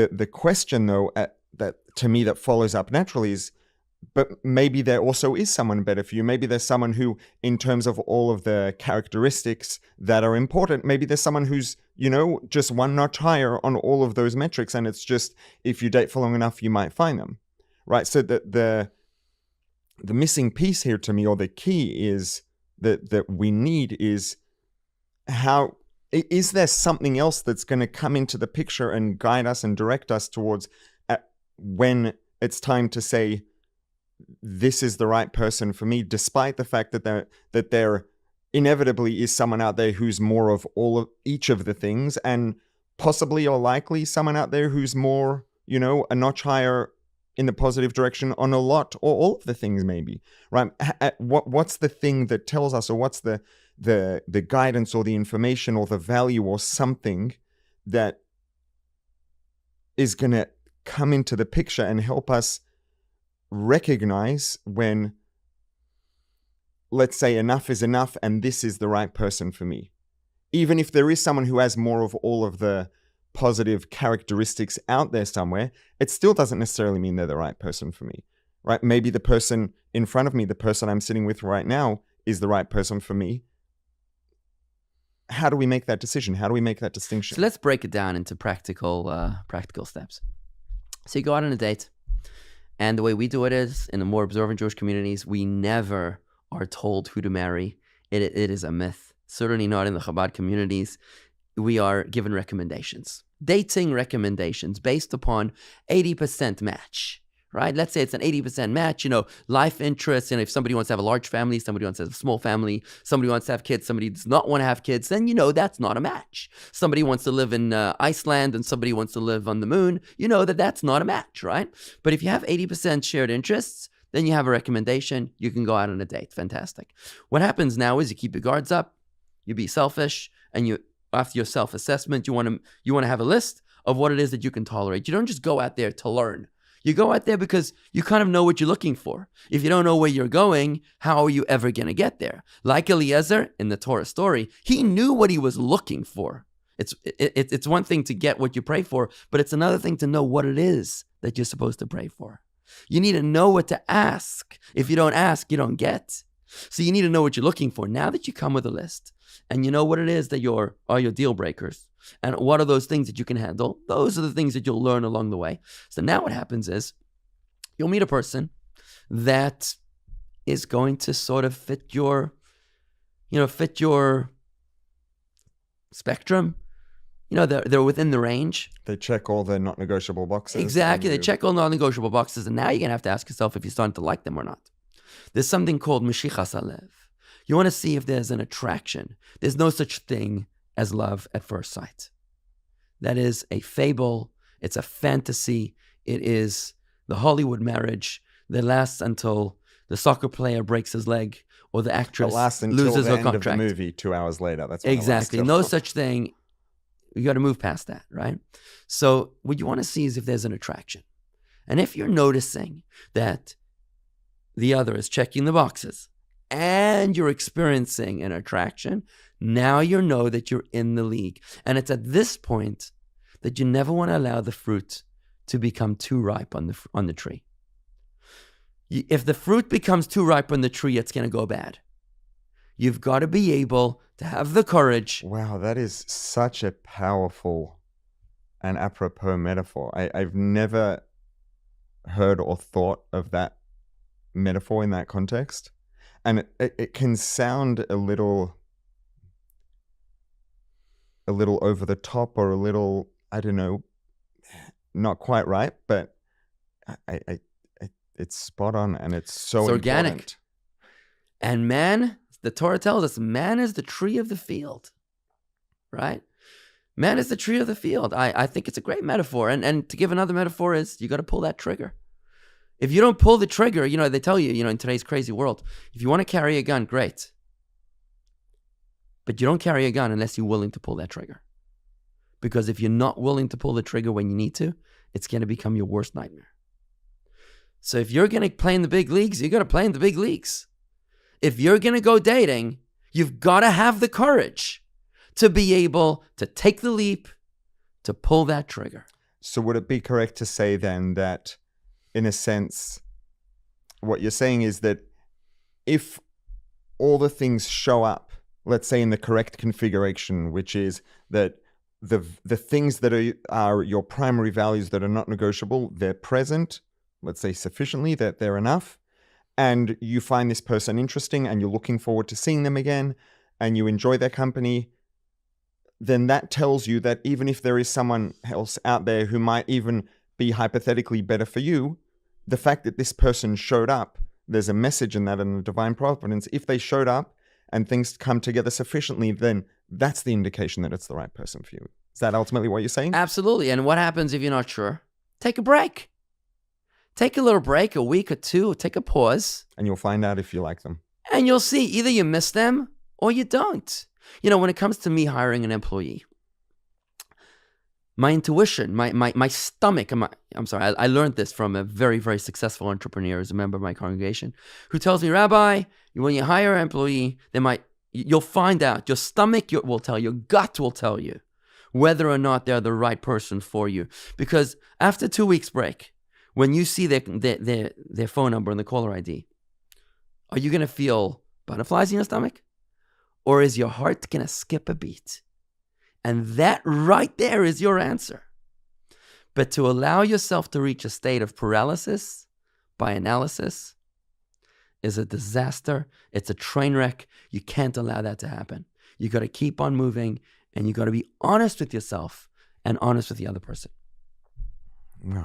the question though that to me that follows up naturally is, but maybe there also is someone better for you. Maybe there's someone who, in terms of all of the characteristics that are important, maybe there's someone who's, just one notch higher on all of those metrics. And it's just, if you date for long enough, you might find them, right? So the missing piece here to me, or the key is that we need is, how is there something else that's going to come into the picture and guide us and direct us towards when it's time to say, this is the right person for me, despite the fact that there inevitably is someone out there who's more of each of the things, and possibly or likely someone out there who's more, a notch higher in the positive direction on a lot or all of the things, maybe, right? What's the thing that tells us, or what's the guidance or the information or the value or something that is going to come into the picture and help us recognize when, let's say, enough is enough and this is the right person for me. Even if there is someone who has more of all of the positive characteristics out there somewhere, it still doesn't necessarily mean they're the right person for me, right? Maybe the person in front of me, the person I'm sitting with right now, is the right person for me. How do we make that decision? How do we make that distinction? So let's break it down into practical steps. So you go out on a date, and the way we do it is, in the more observant Jewish communities, we never are told who to marry. It is a myth. Certainly not in the Chabad communities. We are given recommendations. Dating recommendations based upon 80% match, right? Let's say it's an 80% match, life interests. If somebody wants to have a large family, somebody wants to have a small family, somebody wants to have kids, somebody does not want to have kids, then that's not a match. Somebody wants to live in Iceland and somebody wants to live on the moon, that's not a match, right? But if you have 80% shared interests, then you have a recommendation, you can go out on a date. Fantastic. What happens now is you keep your guards up, you be selfish, and after your self-assessment, you want to have a list of what it is that you can tolerate. You don't just go out there to learn. You go out there because you kind of know what you're looking for. If you don't know where you're going, how are you ever going to get there? Like Eliezer in the Torah story, he knew what he was looking for. It's one thing to get what you pray for, but it's another thing to know what it is that you're supposed to pray for. You need to know what to ask. If you don't ask, you don't get. So you need to know what you're looking for. Now that you come with a list and you know what it is that are your deal breakers, and what are those things that you can handle, those are the things that you'll learn along the way. So now what happens is you'll meet a person that is going to sort of fit your spectrum. They're within the range. They check all the not negotiable boxes. Exactly. They check all the non-negotiable boxes. And now you're going to have to ask yourself if you're starting to like them or not. There's something called Meshichas Halev. You want to see if there's an attraction. There's no such thing as love at first sight. That is a fable. It's a fantasy. It is the Hollywood marriage that lasts until the soccer player breaks his leg or the actress loses her contract. End of the movie 2 hours later. That's exactly. No such thing. You got to move past that, right? So what you want to see is if there's an attraction. And if you're noticing that the other is checking the boxes and you're experiencing an attraction, now you know that you're in the league. And it's at this point that you never want to allow the fruit to become too ripe on the tree. If the fruit becomes too ripe on the tree, it's going to go bad. You've got to be able to have the courage. Wow, that is such a powerful and apropos metaphor. I've never heard or thought of that metaphor in that context. And it can sound a little over the top, or a little, I don't know, not quite right, but it's spot on, and it's so organic. Important. And man, the Torah tells us, man is the tree of the field, right? Man is the tree of the field. I think it's a great metaphor. And to give another metaphor is, you got to pull that trigger. If you don't pull the trigger, they tell you, in today's crazy world, if you want to carry a gun, great. But you don't carry a gun unless you're willing to pull that trigger. Because if you're not willing to pull the trigger when you need to, it's going to become your worst nightmare. So if you're going to play in the big leagues, you got to play in the big leagues. If you're going to go dating, you've got to have the courage to be able to take the leap, to pull that trigger. So would it be correct to say then that, in a sense, what you're saying is that if all the things show up, let's say in the correct configuration, which is that the things that are your primary values that are not negotiable, they're present, let's say sufficiently, that they're enough, and you find this person interesting and you're looking forward to seeing them again and you enjoy their company, then that tells you that even if there is someone else out there who might even be hypothetically better for you, the fact that this person showed up, there's a message in that in the divine providence. If they showed up and things come together sufficiently, then that's the indication that it's the right person for you. Is that ultimately what you're saying? Absolutely. And what happens if you're not sure? Take a break. Take a little break, a week or two, take a pause. And you'll find out if you like them. And you'll see either you miss them or you don't. You know, when it comes to me hiring an employee, my intuition, my stomach, I learned this from a very, very successful entrepreneur as a member of my congregation who tells me, Rabbi, when you hire an employee, you'll find out, your stomach will tell you, your gut will tell you whether or not they're the right person for you. Because after 2 weeks break, when you see their phone number and the caller ID, are you going to feel butterflies in your stomach? Or is your heart going to skip a beat? And that right there is your answer. But to allow yourself to reach a state of paralysis by analysis is a disaster. It's a train wreck. You can't allow that to happen. You got to keep on moving, and you got to be honest with yourself and honest with the other person.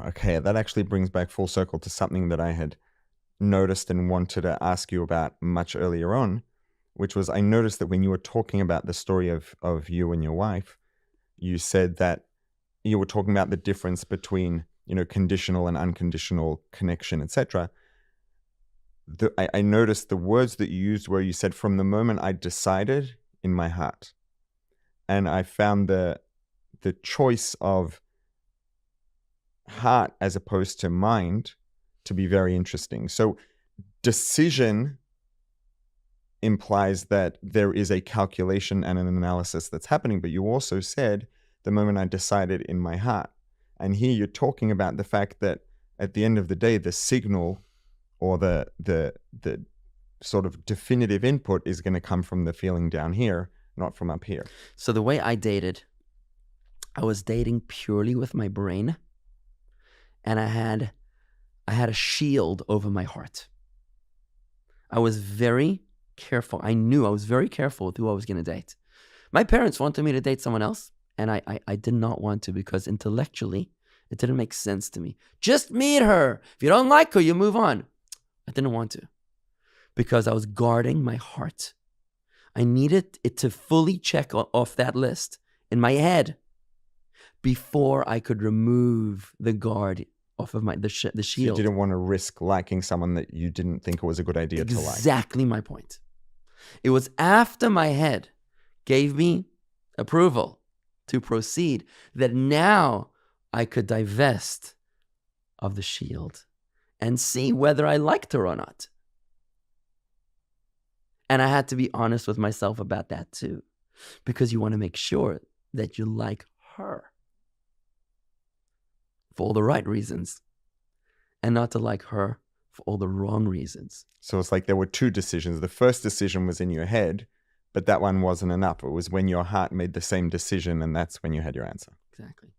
Okay, that actually brings back full circle to something that I had noticed and wanted to ask you about much earlier on, which was I noticed that when you were talking about the story of you and your wife, you said that you were talking about the difference between, conditional and unconditional connection, etc. I noticed the words that you used where you said, from the moment I decided in my heart. And I found the choice of heart as opposed to mind to be very interesting. So decision implies that there is a calculation and an analysis that's happening, but you also said the moment I decided in my heart. And here you're talking about the fact that at the end of the day, the signal or the sort of definitive input is going to come from the feeling down here, not from up here. So the way I dated, I was dating purely with my brain, and I had a shield over my heart. I was very careful. I was very careful with who I was going to date. My parents wanted me to date someone else, and I did not want to because intellectually, it didn't make sense to me. Just meet her. If you don't like her, you move on. I didn't want to because I was guarding my heart. I needed it to fully check off that list in my head before I could remove the guard off of the shield. So you didn't want to risk liking someone that you didn't think it was a good idea to like. Exactly my point. It was after my head gave me approval to proceed that now I could divest of the shield and see whether I liked her or not. And I had to be honest with myself about that too, because you want to make sure that you like her for all the right reasons and not to like her for all the wrong reasons. So it's like there were two decisions. The first decision was in your head, but that one wasn't enough. It was when your heart made the same decision, and that's when you had your answer. Exactly.